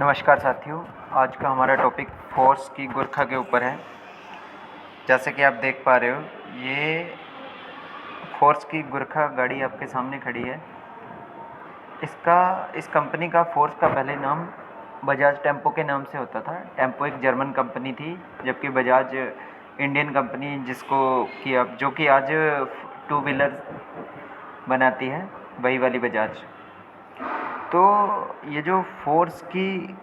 नमस्कार साथियों, आज का हमारा टॉपिक फोर्स की गुरखा के ऊपर है। जैसे कि आप देख पा रहे हो, ये फोर्स की गुरखा गाड़ी आपके सामने खड़ी है। इस कंपनी का फोर्स का पहले नाम बजाज टेम्पो के नाम से होता था। टेम्पो एक जर्मन कंपनी थी, जबकि बजाज इंडियन कंपनी जो कि आज टू व्हीलर बनाती है, वही वाली बजाज। तो ये जो फोर्स की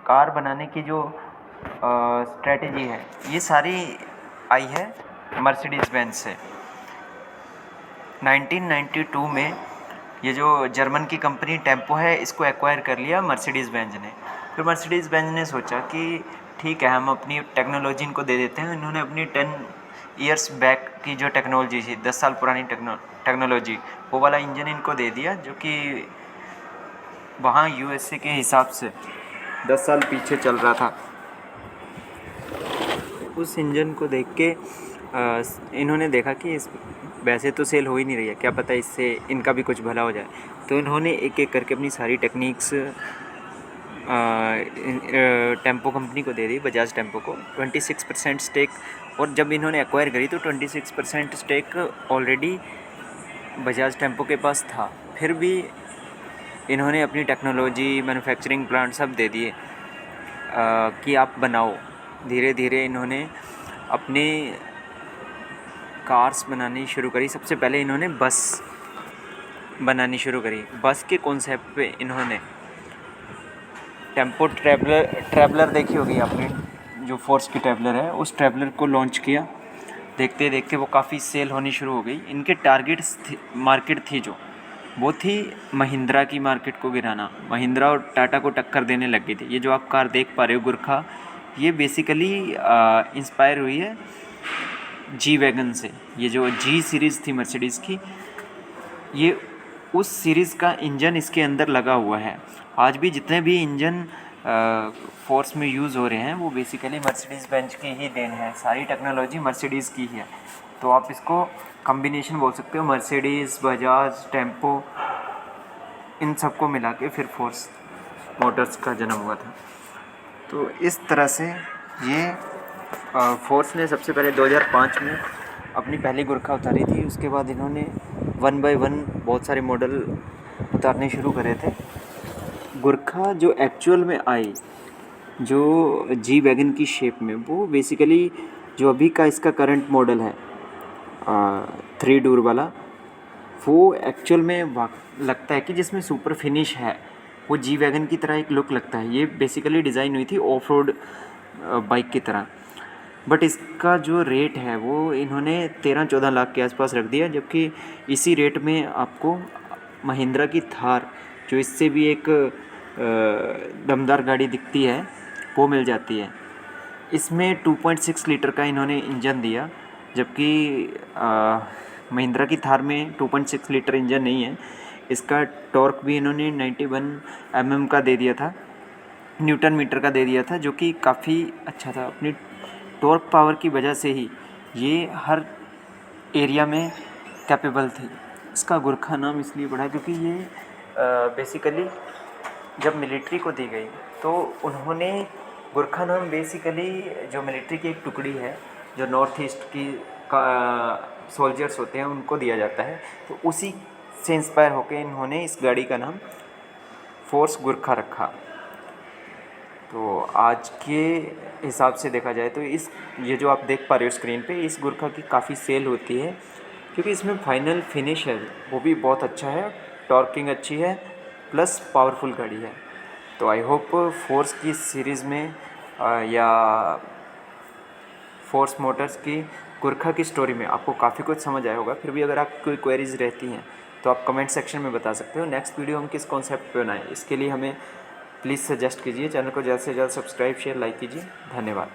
कार बनाने की जो स्ट्रेटजी है, ये सारी आई है मर्सिडीज़ बेंज से। 1992 में ये जो जर्मन की कंपनी टेम्पो है, इसको एक्वायर कर लिया मर्सिडीज़ बेंज ने। फिर मर्सिडीज़ बेंज ने सोचा कि ठीक है, हम अपनी टेक्नोलॉजी इनको दे देते हैं। इन्होंने अपनी 10 ईयर्स बैक की जो टेक्नोलॉजी थी, 10 साल पुरानी टेक्नोलॉजी, वो वाला इंजन इनको दे दिया, जो कि वहाँ यूएसए के हिसाब से 10 साल पीछे चल रहा था। उस इंजन को देख के इन्होंने देखा कि इस वैसे तो सेल हो ही नहीं रही है, क्या पता इससे इनका भी कुछ भला हो जाए। तो इन्होंने एक एक करके अपनी सारी टेक्निक्स टेम्पो कंपनी को दे दी, बजाज टेम्पो को 26% स्टेक। और जब इन्होंने एक्वायर करी तो 26% स्टेक ऑलरेडी बजाज टेम्पो के पास था। फिर भी इन्होंने अपनी टेक्नोलॉजी, मैन्युफैक्चरिंग प्लांट सब दे दिए कि आप बनाओ। धीरे धीरे इन्होंने अपने कार्स बनानी शुरू करी। सबसे पहले इन्होंने बस बनानी शुरू करी। बस के कॉन्सेप्ट पे इन्होंने टेम्पो ट्रैवलर देखी होगी आपने, जो फोर्स की ट्रैवलर है, उस ट्रैवलर को लॉन्च किया। देखते देखते वो काफ़ी सेल होनी शुरू हो गई। इनके टारगेट्स मार्केट थी जो, वो थी महिंद्रा की मार्केट को गिराना। महिंद्रा और टाटा को टक्कर देने लग गई थी। ये जो आप कार देख पा रहे हो गुरखा, ये बेसिकली इंस्पायर हुई है जी वैगन से। ये जो जी सीरीज़ थी मर्सिडीज़ की, ये उस सीरीज़ का इंजन इसके अंदर लगा हुआ है। आज भी जितने भी इंजन फोर्स में यूज़ हो रहे हैं, वो बेसिकली मर्सिडीज़ बेंज की ही देन है। सारी टेक्नोलॉजी मर्सिडीज़ की ही है। तो आप इसको कॉम्बिनेशन बोल सकते हो, मर्सिडीज़, बजाज, टेम्पो, इन सबको मिला के फिर फोर्स मोटर्स का जन्म हुआ था। तो इस तरह से ये फोर्स ने सबसे पहले 2005 में अपनी पहली गुरखा उतारी थी। उसके बाद इन्होंने 1 बाय 1 बहुत सारे मॉडल उतारने शुरू करे थे। गुरखा जो एक्चुअल में आई, जो जी वैगन की शेप में, वो बेसिकली जो अभी का इसका करंट मॉडल है 3 डोर वाला, वो एक्चुअल में लगता है कि जिसमें सुपर फिनिश है, वो जी वैगन की तरह एक लुक लगता है। ये बेसिकली डिज़ाइन हुई थी ऑफ रोड बाइक की तरह। बट इसका जो रेट है वो इन्होंने 13-14 लाख के आसपास रख दिया, जबकि इसी रेट में आपको महिंद्रा की थार, जो इससे भी एक दमदार गाड़ी दिखती है, वो मिल जाती है। इसमें 2.6 लीटर का इन्होंने इंजन दिया, जबकि महिंद्रा की थार में 2.6 लीटर इंजन नहीं है। इसका टॉर्क भी इन्होंने 91 mm का दे दिया था, न्यूटन मीटर का दे दिया था, जो कि काफ़ी अच्छा था। अपनी टॉर्क पावर की वजह से ही ये हर एरिया में कैपेबल थी। इसका गुरखा नाम इसलिए पड़ा क्योंकि ये बेसिकली जब मिलिट्री को दी गई, तो उन्होंने गुरखा नाम बेसिकली जो मिलिट्री की एक टुकड़ी है, जो नॉर्थ ईस्ट की सोल्जर्स होते हैं, उनको दिया जाता है। तो उसी से इंस्पायर होकर इन्होंने इस गाड़ी का नाम फोर्स गुरखा रखा। तो आज के हिसाब से देखा जाए तो ये जो आप देख पा रहे हो स्क्रीन पे, इस गुरखा की काफ़ी सेल होती है, क्योंकि इसमें फाइनल फिनिश है वो भी बहुत अच्छा है, टॉर्किंग अच्छी है, प्लस पावरफुल गाड़ी है। तो आई होप फोर्स की सीरीज़ में या फोर्स मोटर्स की गुरखा की स्टोरी में आपको काफ़ी कुछ समझ आया होगा। फिर भी अगर आपको कोई क्वेरीज रहती हैं तो आप कमेंट सेक्शन में बता सकते हो। नेक्स्ट वीडियो हम किस कॉन्सेप्ट पे बनाएं, इसके लिए हमें प्लीज़ सजेस्ट कीजिए। चैनल को जल्द से जल्द सब्सक्राइब, शेयर, लाइक कीजिए। धन्यवाद।